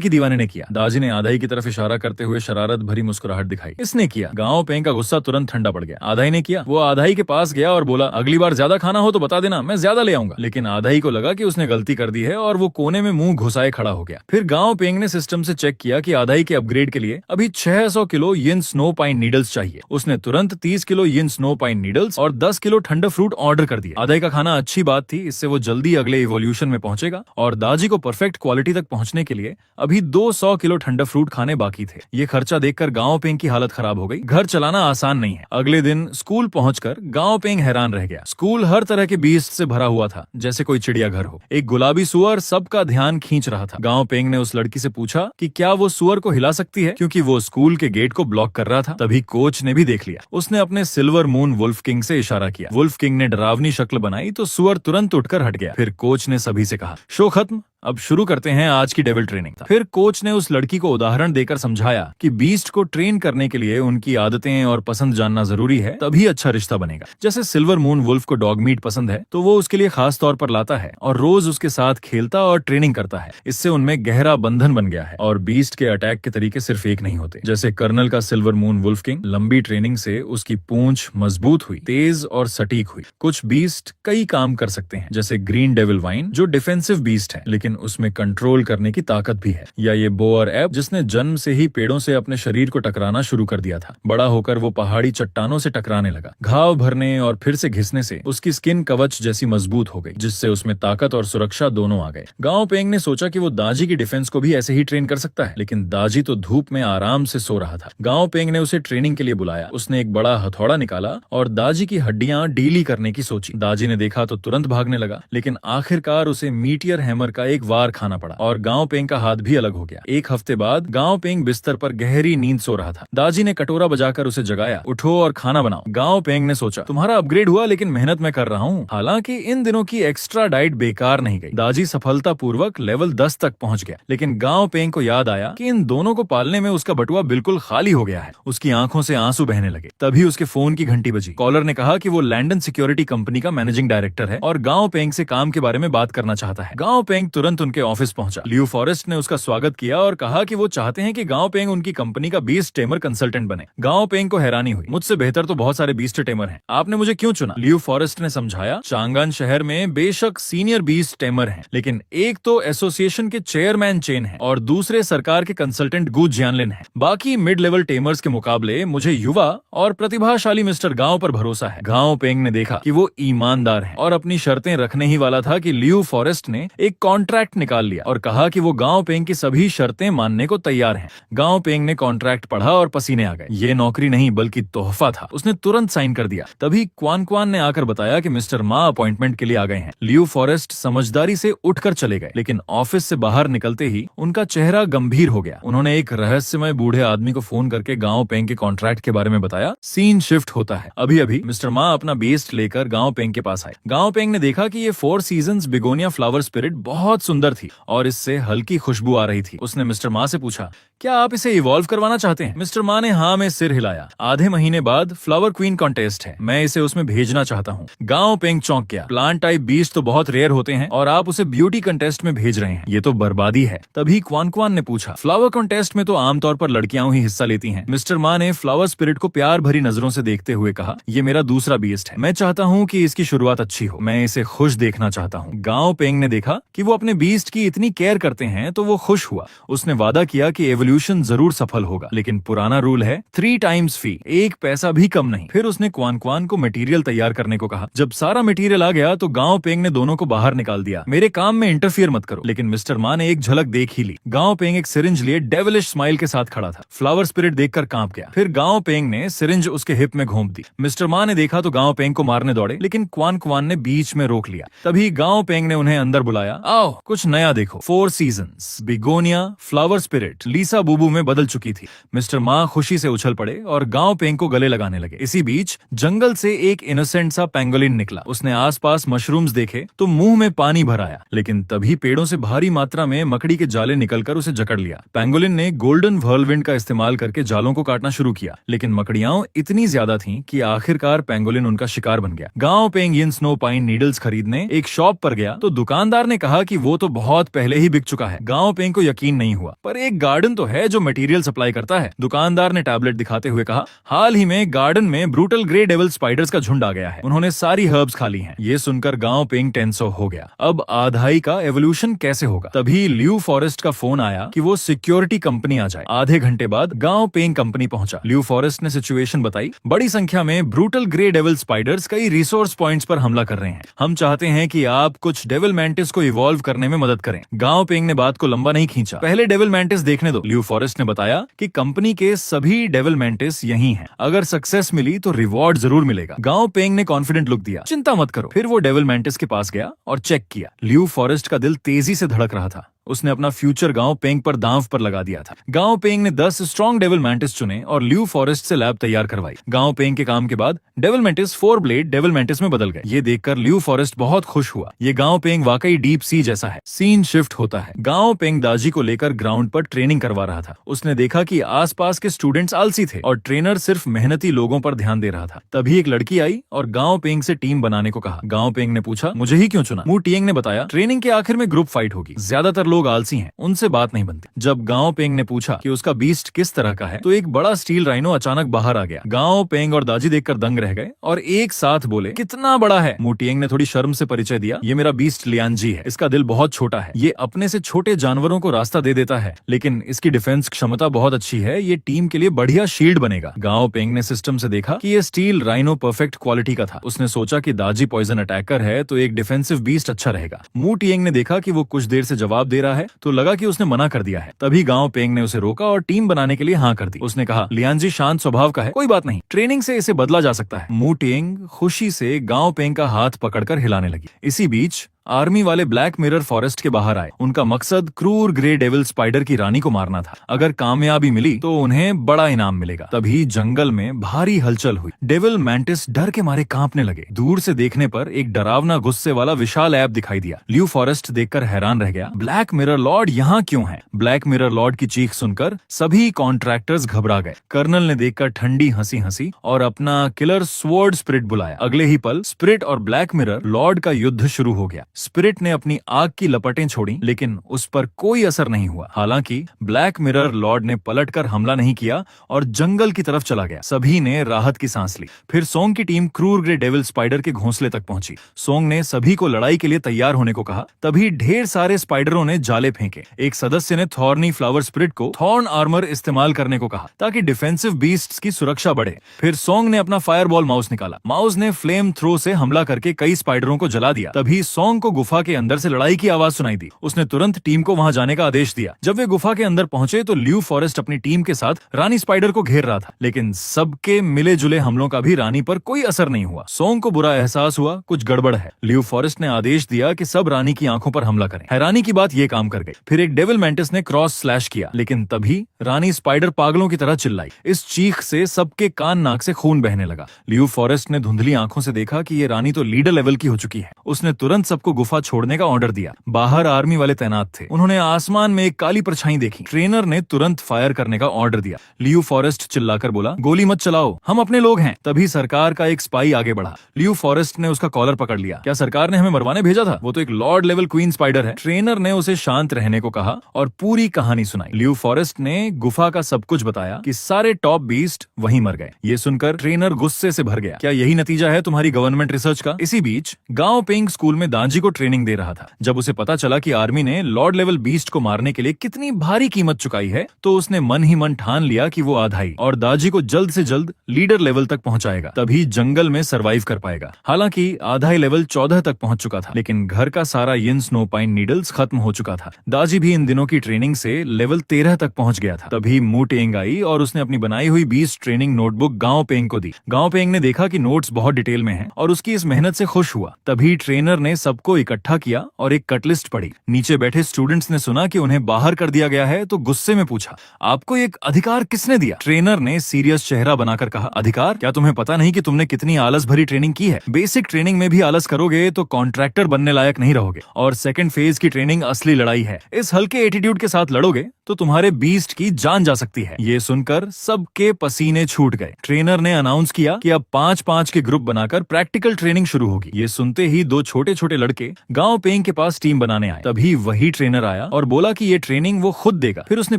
की दीवाने ने किया? दाजी ने आधाई की तरफ इशारा करते हुए शरारत भरी मुस्कुराहट दिखाई। इसने किया। गांव पेंग का गुस्सा तुरंत ठंडा पड़ गया। आधाई ने किया। वो आधाई के पास गया और बोला, अगली बार ज्यादा खाना हो तो बता देना, मैं ज्यादा ले आऊंगा। लेकिन आधाई को लगा कि उसने गलती कर दी है और वो कोने में मुंह घुसाए खड़ा हो गया। फिर गांव पेंग ने सिस्टम से चेक किया कि आधाई के अपग्रेड के लिए अभी 600 किलो यिन स्नो पाइन नीडल्स चाहिए। उसने तुरंत 30 किलो यिन स्नो पाइन नीडल्स और 10 किलो ठंडा फ्रूट ऑर्डर कर दिया। आधाई का खाना अच्छी बात थी, इससे वो जल्दी अगले इवोल्यूशन में पहुंचेगा। और दाजी को परफेक्ट क्वालिटी तक पहुंचने के लिए अभी 200 किलो ठंडा फ्रूट खाने बाकी थे। ये खर्चा देखकर गांव पेंग की हालत खराब हो गई। घर चलाना आसान नहीं है। अगले दिन स्कूल पहुंचकर गांव पेंग हैरान रह गया। स्कूल हर तरह के बीस्ट से भरा हुआ था, जैसे कोई चिड़ियाघर हो। एक गुलाबी सुअर सबका ध्यान खींच रहा था। गांव पेंग ने उस लड़की से पूछा कि क्या वो सुअर को हिला सकती है, क्योंकि वो स्कूल के गेट को ब्लॉक कर रहा था। तभी कोच ने भी देख लिया। उसने अपने सिल्वर मून वुल्फ किंग से इशारा किया। वुल्फ किंग ने डरावनी शक्ल बनाई तो सुअर तुरंत उठकर हट गया। फिर कोच ने सभी से कहा, शो खत्म, अब शुरू करते हैं आज की डेविल ट्रेनिंग। फिर कोच ने उस लड़की को उदाहरण देकर समझाया कि बीस्ट को ट्रेन करने के लिए उनकी आदतें और पसंद जानना जरूरी है, तभी अच्छा रिश्ता बनेगा। जैसे सिल्वर मून वुल्फ को डॉग मीट पसंद है तो वो उसके लिए खास तौर पर लाता है और रोज उसके साथ खेलता और ट्रेनिंग करता है। इससे उनमें गहरा बंधन बन गया है। और बीस्ट के अटैक के तरीके सिर्फ एक नहीं होते। जैसे कर्नल का सिल्वर मून वुल्फ किंग, लंबी ट्रेनिंग से उसकी पूंछ मजबूत हुई, तेज और सटीक हुई। कुछ बीस्ट कई काम कर सकते हैं, जैसे ग्रीन डेविल वाइन जो डिफेंसिव बीस्ट है लेकिन उसमें कंट्रोल करने की ताकत भी है। या ये बोअर एप जिसने जन्म से ही पेड़ों से अपने शरीर को टकराना शुरू कर दिया था। बड़ा होकर वो पहाड़ी चट्टानों से टकराने लगा। घाव भरने और फिर से घिसने से उसकी स्किन कवच जैसी मजबूत हो गई, जिससे उसमें ताकत और सुरक्षा दोनों आ गए। गांव पेंग ने सोचा कि वो दाजी की डिफेंस को भी ऐसे ही ट्रेन कर सकता है, लेकिन दाजी तो धूप में आराम से सो रहा था। गांव पेंग ने उसे ट्रेनिंग के लिए बुलाया। उसने एक बड़ा हथौड़ा निकाला और दाजी की हड्डियां ढीली करने की सोची। दाजी ने देखा तो तुरंत भागने लगा, लेकिन आखिरकार उसे मीटियर हैमर का एक वार खाना पड़ा और गांव पेंग का हाथ भी अलग हो गया। एक हफ्ते बाद गांव पेंग बिस्तर पर गहरी नींद सो रहा था। दाजी ने कटोरा बजाकर उसे जगाया, उठो और खाना बनाओ। गांव पेंग ने सोचा, तुम्हारा अपग्रेड हुआ लेकिन मेहनत मैं कर रहा हूँ। हालांकि इन दिनों की एक्स्ट्रा डाइट बेकार नहीं गई। दाजी सफलतापूर्वक लेवल 10 तक पहुंच गया। लेकिन गांव पेंग को याद आया कि इन दोनों को पालने में उसका बटुआ बिल्कुल खाली हो गया है। उसकी आंखों से आंसू बहने लगे। तभी उसके फोन की घंटी बजी। कॉलर ने कहा कि वो लैंडन सिक्योरिटी कंपनी का मैनेजिंग डायरेक्टर है और गांव पेंग से काम के बारे में बात करना चाहता है। गांव पेंग तुरंत उनके ऑफिस पहुंचा। लियू फॉरेस्ट ने उसका स्वागत किया और कहा कि वो चाहते हैं कि गांव पेंग उनकी कंपनी का बीस्ट टेमर कंसल्टेंट बने। गांव पेंग को हैरानी हुई, मुझसे बेहतर तो बहुत सारे बीस्ट टेमर हैं, आपने मुझे क्यों चुना? लियू फॉरेस्ट ने समझाया, चांगान शहर में बेशक सीनियर बीस्ट टेमर हैं, लेकिन एक तो एसोसिएशन के चेयरमैन चेन है और दूसरे सरकार के कंसल्टेंट गू जियानलिन है। बाकी मिड लेवल टेमर्स के मुकाबले मुझे युवा और प्रतिभाशाली मिस्टर गांव पर भरोसा है। गांव पेंग ने देखा कि वो ईमानदार है और अपनी शर्तें रखने ही वाला था कि लियू फॉरेस्ट ने एक कॉन्ट्रैक्ट निकाल लिया और कहा कि वो गांव पेंग की सभी शर्तें मानने को तैयार हैं। गांव पेंग ने कॉन्ट्रैक्ट पढ़ा और पसीने आ गए। ये नौकरी नहीं बल्कि तोहफा था। उसने तुरंत साइन कर दिया। तभी क्वान क्वान ने आकर बताया कि मिस्टर मा अपॉइंटमेंट के लिए आ गए हैं। लियू फॉरेस्ट समझदारी से उठकर चले गए, लेकिन ऑफिस से बाहर निकलते ही उनका चेहरा गंभीर हो गया। उन्होंने एक रहस्यमय बूढ़े आदमी को फोन करके गांव पेंग के कॉन्ट्रैक्ट के बारे में बताया। सीन शिफ्ट होता है। अभी अभी मिस्टर मा अपना बेस्ट लेकर गांव पेंग के पास आए। गांव पेंग ने देखा कि ये 4 सीजन्स बिगोनिया फ्लावर स्पिरिट बहुत सुंदर थी और इससे हल्की खुशबू आ रही थी। उसने मिस्टर मा से पूछा, क्या आप इसे इवॉल्व करवाना चाहते हैं? मिस्टर मा ने हाँ में सिर हिलाया। आधे महीने बाद फ्लावर क्वीन कॉन्टेस्ट है, मैं इसे उसमें भेजना चाहता हूँ। गांव पेंग चौंक गया। प्लांट टाइप बीस्ट तो बहुत रेयर होते हैं और आप उसे ब्यूटी कंटेस्ट में भेज रहे हैं, ये तो बर्बादी है। तभी क्वान क्वान ने पूछा, फ्लावर कॉन्टेस्ट में तो आमतौर पर लड़कियां ही हिस्सा लेती हैं। मिस्टर मा ने फ्लावर स्पिरिट को प्यार भरी नजरों से देखते हुए कहा, ये मेरा दूसरा बीस्ट है, मैं चाहता हूँ कि इसकी शुरुआत अच्छी हो, मैं इसे खुश देखना चाहता हूँ। गांव पेंग ने देखा कि वो अपने बीस्ट की इतनी केयर करते हैं तो वो खुश हुआ। उसने वादा किया कि एवोल्यूशन जरूर सफल होगा, लेकिन पुराना रूल है 3 टाइम्स फी, 1 पैसा भी कम नहीं। फिर उसने क्वान क्वान को मटेरियल तैयार करने को कहा। जब सारा मटेरियल आ गया तो गांव पेंग ने दोनों को बाहर निकाल दिया। मेरे काम में इंटरफियर मत करो। लेकिन मिस्टर मा ने एक झलक देख ही ली। गांव पेंग एक सिरिंज लिए डेविलिश स्माइल के साथ खड़ा था। फ्लावर स्पिरिट देखकर कांप गया। फिर गांव पेंग ने सिरिंज उसके हिप में घोंप दी। मिस्टर मा ने देखा तो गांव पेंग को मारने दौड़े, लेकिन क्वान क्वान ने बीच में रोक लिया। तभी गांव पेंग ने उन्हें अंदर बुलाया। आओ कुछ नया देखो। 4 सीजन्स, बिगोनिया, फ्लावर स्पिरिट, लीसा बूबू में बदल चुकी थी। मिस्टर मा खुशी से उछल पड़े और गांव पेंग को गले लगाने लगे। इसी बीच जंगल से एक इनोसेंट सा पेंगोलिन निकला। उसने आसपास मशरूम्स देखे तो मुंह में पानी भर आया, लेकिन तभी पेड़ों से भारी मात्रा में मकड़ी के जाले निकलकर उसे जकड़ लिया। पेंगोलिन ने गोल्डन व्हर्लविंड का इस्तेमाल करके जालों को काटना शुरू किया, लेकिन मकड़ियां इतनी ज्यादा थीं कि आखिरकार पेंगोलिन उनका शिकार बन गया। गांव पेंग इन स्नो पाइन नीडल्स खरीदने एक शॉप पर गया तो दुकानदार ने कहा कि वो तो बहुत पहले ही बिक चुका है। गांव पेंग को यकीन नहीं हुआ, पर एक गार्डन तो है जो मटेरियल सप्लाई करता है। दुकानदार ने टैबलेट दिखाते हुए कहा, हाल ही में गार्डन में ब्रूटल ग्रे डेविल स्पाइडर्स का झुंड आ गया है। उन्होंने सारी हर्ब्स खा ली हैं। ये सुनकर गांव पेंग टेंसो हो गया। अब आधाई का एवोल्यूशन कैसे होगा? तभी ल्यू फॉरेस्ट का फोन आया कि वो सिक्योरिटी कंपनी आ जाए। आधे घंटे बाद गांव पेंग कंपनी पहुंचा। ल्यू फॉरेस्ट ने सिचुएशन बताई। बड़ी संख्या में ब्रूटल ग्रे डेविल स्पाइडर्स कई रिसोर्स पॉइंट्स पर हमला कर रहे हैं। हम चाहते हैं कि आप कुछ डेविल मैंटिस को इवॉल्व करने में मदद करें। गांव पेंग ने बात को लंबा नहीं खींचा। पहले डेविल मैंटिस देखने दो। ल्यू फॉरेस्ट ने बताया कि कंपनी के सभी डेविल मैंटिस यही हैं। अगर सक्सेस मिली तो रिवॉर्ड जरूर मिलेगा। गांव पेंग ने कॉन्फिडेंट लुक दिया। चिंता मत करो। फिर वो डेविल मैंटिस के पास गया और चेक किया। ल्यू फॉरेस्ट का दिल तेजी से धड़क रहा था। उसने अपना फ्यूचर गांव पेंग पर दांव पर लगा दिया था। गांव पेंग ने 10 स्ट्रॉन्ग डेविल मैंटिस चुने और ल्यू फॉरेस्ट से लैब तैयार करवाई। गांव पेंग के काम के बाद devil mantis 4 blade devil mantis में बदल गए। ये देखकर ल्यू फॉरेस्ट बहुत खुश हुआ। ये गांव पेंग वाकई डीप सी जैसा है। सीन शिफ्ट होता है। गांव पेंग दाजी को लेकर ग्राउंड पर ट्रेनिंग करवा रहा था। उसने देखा कि आसपास के स्टूडेंट्स आलसी थे और ट्रेनर सिर्फ मेहनती लोगों पर ध्यान दे रहा था। तभी एक लड़की आई और गांव पेंग से टीम बनाने को कहा। गांव पेंग ने पूछा, मुझे ही क्यों चुना? मू टिएंग ने बताया, ट्रेनिंग के आखिर में ग्रुप फाइट होगी। ज्यादातर लोग आलसी हैं, उनसे बात नहीं बनती। जब गांव पेंग ने पूछा कि उसका बीस्ट किस तरह का है तो एक बड़ा स्टील राइनो अचानक बाहर आ गया। गांव पेंग और दाजी देखकर दंग रह गए और एक साथ बोले, कितना बड़ा है? मू टिएंग ने थोड़ी शर्म से परिचय दिया, ये मेरा बीस्ट लियांजी है। इसका दिल बहुत छोटा है। ये अपने से छोटे जानवरों को रास्ता दे देता है, लेकिन इसकी डिफेंस क्षमता बहुत अच्छी है। ये टीम के लिए बढ़िया शील्ड बनेगा। गांव पेंग ने सिस्टम से देखा कि ये स्टील राइनो परफेक्ट क्वालिटी का था। उसने सोचा कि दाजी पॉइजन अटैकर है तो एक डिफेंसिव बीस्ट अच्छा रहेगा। मू टिएंग ने देखा कि वो कुछ देर से जवाब दे रहा है तो लगा कि उसने मना कर दिया है। तभी गांव पेंग ने उसे रोका और टीम बनाने के लिए हाँ कर दी। उसने कहा, लियांजी शांत स्वभाव का है, कोई बात नहीं, ट्रेनिंग से इसे बदला जा सकता है। मू टिएंग खुशी से गांव पेंग का हाथ पकड़कर हिलाने लगी। इसी बीच आर्मी वाले ब्लैक मिरर फॉरेस्ट के बाहर आए। उनका मकसद क्रूर ग्रे डेविल स्पाइडर की रानी को मारना था। अगर कामयाबी मिली तो उन्हें बड़ा इनाम मिलेगा। तभी जंगल में भारी हलचल हुई। डेविल मैंटिस डर के मारे कांपने लगे। दूर से देखने पर एक डरावना गुस्से वाला विशाल ऐप दिखाई दिया। ल्यू फॉरेस्ट देखकर हैरान रह गया। ब्लैक मिरर लॉर्ड यहाँ क्यों है? ब्लैक मिरर लॉर्ड की चीख सुनकर सभी कॉन्ट्रैक्टर्स घबरा गए। कर्नल ने देखकर ठंडी हंसी हंसी और अपना किलर स्वॉर्ड स्पिरिट बुलाया। अगले ही पल स्पिरिट और ब्लैक मिरर लॉर्ड का युद्ध शुरू हो गया। स्पिरिट ने अपनी आग की लपटें छोड़ी, लेकिन उस पर कोई असर नहीं हुआ। हालांकि ब्लैक मिरर लॉर्ड ने पलटकर हमला नहीं किया और जंगल की तरफ चला गया। सभी ने राहत की सांस ली। फिर सोंग की टीम क्रूर ग्रे डेविल स्पाइडर के घोंसले तक पहुंची। सोंग ने सभी को लड़ाई के लिए तैयार होने को कहा। तभी ढेर सारे स्पाइडरों ने जाले फेंके। एक सदस्य ने थॉर्नी फ्लावर स्पिरिट को थॉर्न आर्मर इस्तेमाल करने को कहा ताकि डिफेंसिव बीस्ट्स की सुरक्षा बढ़े। फिर सोंग ने अपना फायरबॉल माउस निकाला। माउस ने फ्लेम थ्रो से हमला करके कई स्पाइडरों को जला दिया। तभी सोंग को गुफा के अंदर से लड़ाई की आवाज सुनाई दी। उसने तुरंत टीम को वहां जाने का आदेश दिया। जब वे गुफा के अंदर पहुंचे तो ल्यू फॉरेस्ट अपनी टीम के साथ रानी स्पाइडर को घेर रहा था, लेकिन सबके मिले जुले हमलों का भी रानी पर कोई असर नहीं हुआ। सोंग को बुरा एहसास हुआ, कुछ गड़बड़ है। ल्यू फॉरेस्ट ने आदेश दिया कि सब रानी की आंखों पर हमला करें। हैरानी की बात ये काम कर गई। फिर एक डेविल मैंटिस ने क्रॉस स्लैश किया, लेकिन तभी रानी स्पाइडर पागलों की तरह चिल्लाई। इस चीख से सबके कान नाक से खून बहने लगा। ल्यू फॉरेस्ट ने धुंधली आंखों से देखा कि ये रानी तो लीडर लेवल की हो चुकी है। उसने तुरंत सबको गुफा छोड़ने का ऑर्डर दिया। बाहर आर्मी वाले तैनात थे। उन्होंने आसमान में एक काली परछाई देखी। ट्रेनर ने तुरंत फायर करने का ऑर्डर दिया। ल्यू फॉरेस्ट चिल्लाकर बोला, गोली मत चलाओ, हम अपने लोग हैं। तभी सरकार का एक स्पाई आगे बढ़ा। ल्यू फॉरेस्ट ने उसका कॉलर पकड़ लिया। क्या सरकार ने हमें मरवाने भेजा था? वो तो एक लॉर्ड लेवल क्वीन स्पाइडर है। ट्रेनर ने उसे शांत रहने को कहा और पूरी कहानी सुनाई। ल्यू फॉरेस्ट ने गुफा का सब कुछ बताया कि सारे टॉप बीस्ट वहीं मर गए। ये सुनकर ट्रेनर गुस्से से भर गया। क्या यही नतीजा है तुम्हारी गवर्नमेंट रिसर्च का? इसी बीच गांव पेंग स्कूल में दांजी को ट्रेनिंग दे रहा था। जब उसे पता चला कि आर्मी ने लॉर्ड लेवल बीस्ट को मारने के लिए कितनी भारी कीमत चुकाई है, तो उसने मन ही मन ठान लिया कि वो आधाई और दाजी को जल्द से जल्द लीडर लेवल तक पहुंचाएगा, तभी जंगल में सरवाइव कर पाएगा। हालांकि आधाई लेवल 14 तक पहुंच चुका था, लेकिन घर का सारा यिन स्नोपाइन नीडल्स खत्म हो चुका था। दाजी भी इन दिनों की ट्रेनिंग से लेवल 13 तक पहुंच गया था। तभी मू टेंग आई और उसने अपनी बनाई हुई बीस्ट ट्रेनिंग नोटबुक गांव पेंग को दी। गांव पेंग ने देखा कि नोट्स बहुत डिटेल में हैं और उसकी इस मेहनत से खुश हुआ। तभी ट्रेनर ने सबको इकट्ठा किया और एक कटलिस्ट पढ़ी। नीचे बैठे स्टूडेंट्स ने सुना कि उन्हें बाहर कर दिया गया है, तो गुस्से में पूछा, आपको ये अधिकार किसने दिया? ट्रेनर ने सीरियस चेहरा बनाकर कहा, अधिकार? क्या तुम्हें पता नहीं कि तुमने कितनी आलस भरी ट्रेनिंग की है? बेसिक ट्रेनिंग में भी आलस करोगे तो कॉन्ट्रैक्टर बनने लायक नहीं रहोगे, और सेकंड फेज की ट्रेनिंग असली लड़ाई है। इस हल्के एटीट्यूड के साथ लड़ोगे तो तुम्हारे बीस्ट की जान जा सकती है। ये सुनकर सबके पसीने छूट गए। ट्रेनर ने अनाउंस किया कि अब 5-5 के ग्रुप बनाकर प्रैक्टिकल ट्रेनिंग शुरू होगी। ये सुनते ही 2 छोटे-छोटे लड़के गांव पेंग के पास टीम बनाने आए। तभी वही ट्रेनर आया और बोला कि ये ट्रेनिंग वो खुद देगा। फिर उसने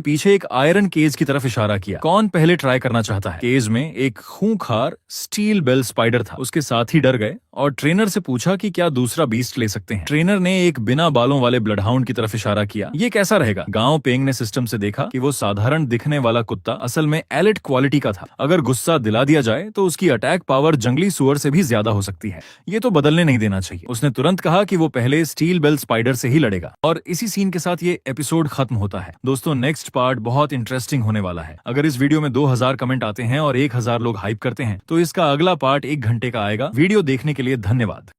पीछे एक आयरन केज की तरफ इशारा किया। कौन पहले ट्राई करना चाहता है? केज में एक खूंखार स्टील बेल स्पाइडर था। उसके साथी डर गए और ट्रेनर से पूछा कि क्या दूसरा बीस्ट ले सकते हैं। ट्रेनर ने एक बिना बालों वाले ब्लडहाउंड की तरफ इशारा किया। ये कैसा रहेगा? गांव पेंग ने सिस्टम से देखा कि वो साधारण दिखने वाला कुत्ता असल में एलिट क्वालिटी का था। अगर गुस्सा दिला दिया जाए तो उसकी अटैक पावर जंगली सुअर से भी ज्यादा हो सकती है। ये तो बदलने नहीं देना चाहिए। उसने तुरंत कहा कि वो पहले स्टील बेल स्पाइडर से ही लड़ेगा। और इसी सीन के साथ ये एपिसोड खत्म होता है। दोस्तों, नेक्स्ट पार्ट बहुत इंटरेस्टिंग होने वाला है। अगर इस वीडियो में 2000 कमेंट आते हैं और 1000 लोग हाइप करते हैं तो इसका अगला पार्ट 1 घंटे का आएगा। वीडियो देखने के लिए धन्यवाद।